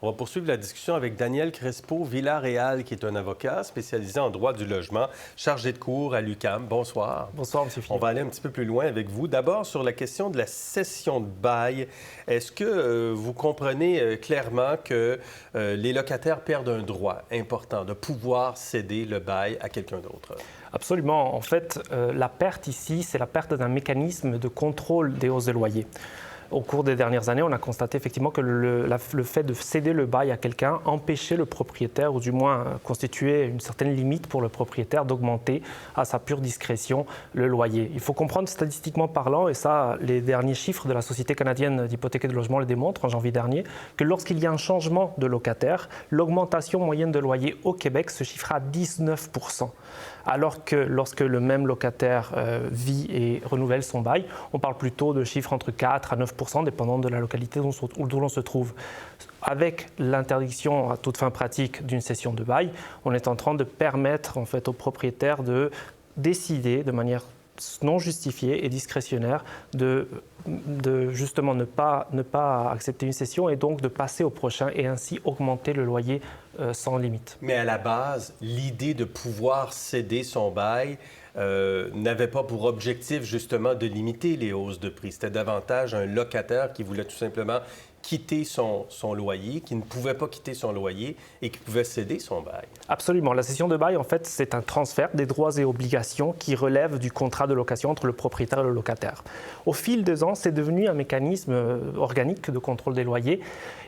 On va poursuivre la discussion avec Daniel Crespo-Villarreal, qui est un avocat spécialisé en droit du logement, chargé de cours à l'UQAM. Bonsoir. Bonsoir, M. Philippe. On va aller un petit peu plus loin avec vous. D'abord, sur la question de la cession de bail, est-ce que vous comprenez clairement que les locataires perdent un droit important de pouvoir céder le bail à quelqu'un d'autre? Absolument. En fait, la perte ici, c'est la perte d'un mécanisme de contrôle des hausses de loyer. Au cours des dernières années, on a constaté effectivement que le fait de céder le bail à quelqu'un empêchait le propriétaire, ou du moins constituait une certaine limite pour le propriétaire d'augmenter à sa pure discrétion le loyer. Il faut comprendre statistiquement parlant, et ça, les derniers chiffres de la Société canadienne d'hypothèque et de logement le démontrent en janvier dernier, que lorsqu'il y a un changement de locataire, l'augmentation moyenne de loyer au Québec se chiffre à 19 %. Alors que lorsque le même locataire vit et renouvelle son bail, on parle plutôt de chiffres entre 4 à 9 %, dépendant de la localité où l'on se trouve. Avec l'interdiction à toute fin pratique d'une cession de bail, on est en train de permettre en fait, aux propriétaires de décider de manière non justifiée et discrétionnaire de justement ne pas accepter une cession et donc de passer au prochain et ainsi augmenter le loyer sans limite. Mais à la base, l'idée de pouvoir céder son bail n'avait pas pour objectif justement de limiter les hausses de prix. C'était davantage un locataire qui voulait tout simplement quitter son loyer, qui ne pouvait pas quitter son loyer et qui pouvait céder son bail. Absolument. La cession de bail, en fait, c'est un transfert des droits et obligations qui relèvent du contrat de location entre le propriétaire et le locataire. Au fil des ans, c'est devenu un mécanisme organique de contrôle des loyers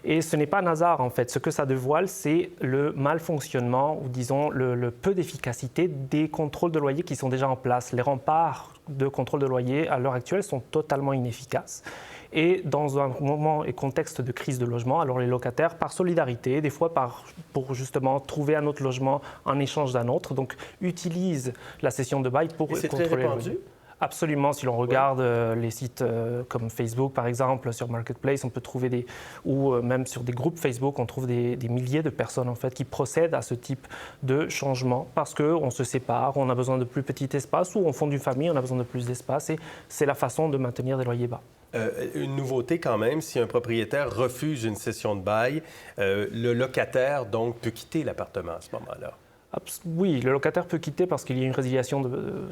et ce n'est pas un hasard, en fait. Ce que ça dévoile, c'est le mal fonctionnement ou, disons, le peu d'efficacité des contrôles de loyers qui sont déjà en place. Les remparts de contrôle de loyer, à l'heure actuelle, sont totalement inefficaces. Et dans un moment et contexte de crise de logement, alors les locataires, par solidarité, des fois pour justement trouver un autre logement en échange d'un autre, donc utilisent la cession de bail pour contrôler. Et c'est très répandu? Absolument. Si l'on regarde les sites comme Facebook, par exemple, sur Marketplace, on peut trouver ou même sur des groupes Facebook, on trouve des milliers de personnes en fait, qui procèdent à ce type de changement parce qu'on se sépare, on a besoin de plus petit espace ou on fonde une famille, on a besoin de plus d'espace et c'est la façon de maintenir des loyers bas. Une nouveauté quand même, si un propriétaire refuse une cession de bail, le locataire donc peut quitter l'appartement à ce moment-là. Oui, le locataire peut quitter parce qu'il y a une résiliation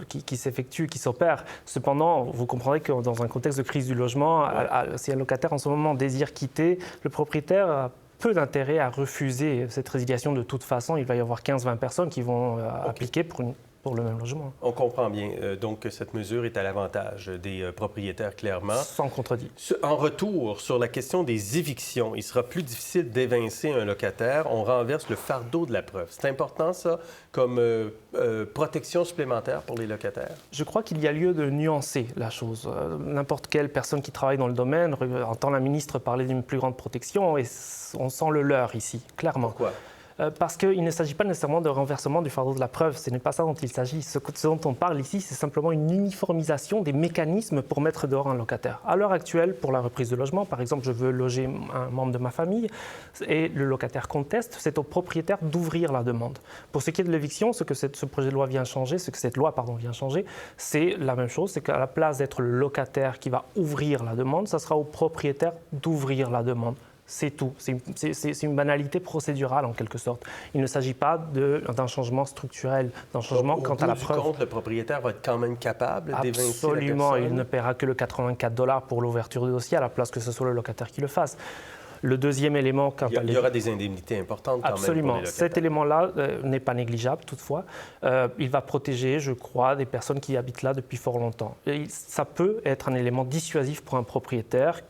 qui s'effectue, qui s'opère. Cependant, vous comprendrez que dans un contexte de crise du logement, si un locataire en ce moment désire quitter, le propriétaire a peu d'intérêt à refuser cette résiliation de toute façon. Il va y avoir 15-20 personnes qui vont appliquer pour le même logement. On comprend bien donc que cette mesure est à l'avantage des propriétaires, clairement. Sans contredit. En retour, sur la question des évictions, il sera plus difficile d'évincer un locataire. On renverse le fardeau de la preuve. C'est important, ça, comme protection supplémentaire pour les locataires? Je crois qu'il y a lieu de nuancer la chose. N'importe quelle personne qui travaille dans le domaine entend la ministre parler d'une plus grande protection et on sent le leurre ici, clairement. Pourquoi? Parce qu'il ne s'agit pas nécessairement de renversement du fardeau de la preuve. Ce n'est pas ça dont il s'agit. Ce dont on parle ici, c'est simplement une uniformisation des mécanismes pour mettre dehors un locataire. À l'heure actuelle, pour la reprise de logement, par exemple, je veux loger un membre de ma famille et le locataire conteste, c'est au propriétaire d'ouvrir la demande. Pour ce qui est de l'éviction, ce que ce projet de loi vient changer, vient changer, c'est la même chose. C'est qu'à la place d'être le locataire qui va ouvrir la demande, ça sera au propriétaire d'ouvrir la demande. C'est tout. C'est une banalité procédurale, en quelque sorte. Il ne s'agit pas d'un changement structurel, d'un changement quant à la preuve. Au bout du compte, le propriétaire va être quand même capable d'évincer la personne? Absolument. Il ne paiera que le 84 $ pour l'ouverture du dossier, à la place que ce soit le locataire qui le fasse. Le deuxième élément... Il y aura des indemnités importantes quand même pour les locataires. Cet élément-là n'est pas négligeable, toutefois. Il va protéger, je crois, des personnes qui habitent là depuis fort longtemps. Et ça peut être un élément dissuasif pour un propriétaire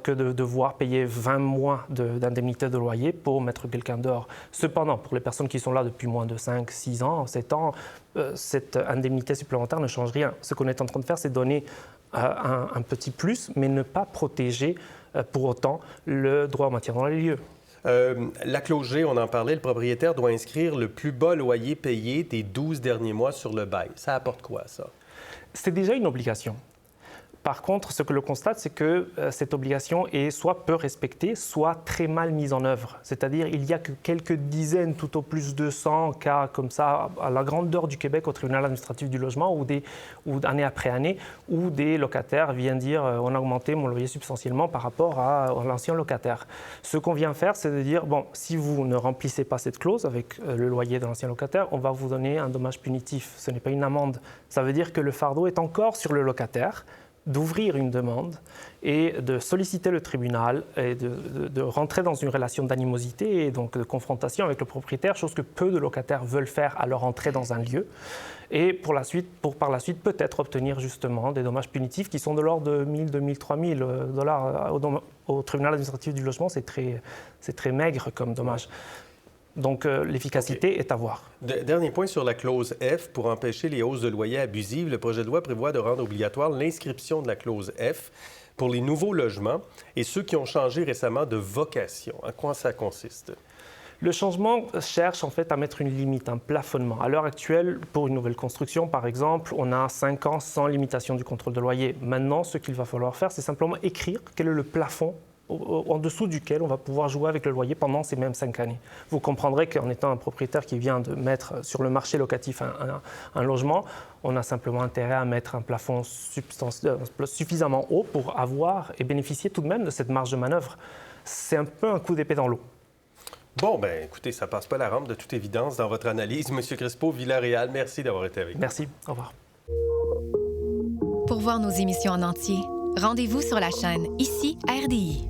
que de devoir payer 20 mois d'indemnité de loyer pour mettre quelqu'un dehors. Cependant, pour les personnes qui sont là depuis moins de 5, 6 ans, 7 ans, cette indemnité supplémentaire ne change rien. Ce qu'on est en train de faire, c'est donner un petit plus, mais ne pas protéger pour autant le droit en matière dans les lieux. La clause G, on en parlait, le propriétaire doit inscrire le plus bas loyer payé des 12 derniers mois sur le bail. Ça apporte quoi, ça? C'est déjà une obligation. Par contre, ce que l'on constate, c'est que cette obligation est soit peu respectée, soit très mal mise en œuvre. C'est-à-dire il n'y a que quelques dizaines, tout au plus 200 cas comme ça, à la grandeur du Québec, au tribunal administratif du logement, où année après année, où des locataires viennent dire on a augmenté mon loyer substantiellement par rapport à l'ancien locataire. Ce qu'on vient faire, c'est de dire bon, si vous ne remplissez pas cette clause avec le loyer de l'ancien locataire, on va vous donner un dommage punitif. Ce n'est pas une amende. Ça veut dire que le fardeau est encore sur le locataire d'ouvrir une demande et de solliciter le tribunal et de rentrer dans une relation d'animosité et donc de confrontation avec le propriétaire, chose que peu de locataires veulent faire à leur entrée dans un lieu, et pour par la suite peut-être obtenir justement des dommages punitifs qui sont de l'ordre de 1 000, 2 000, 3 000 dollars. Au tribunal administratif du logement, c'est très maigre comme dommage. Donc, l'efficacité est à voir. Dernier point sur la clause F. Pour empêcher les hausses de loyer abusives, le projet de loi prévoit de rendre obligatoire l'inscription de la clause F pour les nouveaux logements et ceux qui ont changé récemment de vocation. À quoi ça consiste? Le changement cherche en fait à mettre une limite, un plafonnement. À l'heure actuelle, pour une nouvelle construction, par exemple, on a 5 ans sans limitation du contrôle de loyer. Maintenant, ce qu'il va falloir faire, c'est simplement écrire quel est le plafond en dessous duquel on va pouvoir jouer avec le loyer pendant ces mêmes 5 années. Vous comprendrez qu'en étant un propriétaire qui vient de mettre sur le marché locatif un logement, on a simplement intérêt à mettre un plafond suffisamment haut pour avoir et bénéficier tout de même de cette marge de manœuvre. C'est un peu un coup d'épée dans l'eau. Bon, bien, écoutez, ça passe pas la rampe de toute évidence dans votre analyse. Monsieur Crespo, Villaréal, merci d'avoir été avec nous. Merci. Au revoir. Pour voir nos émissions en entier, rendez-vous sur la chaîne Ici RDI.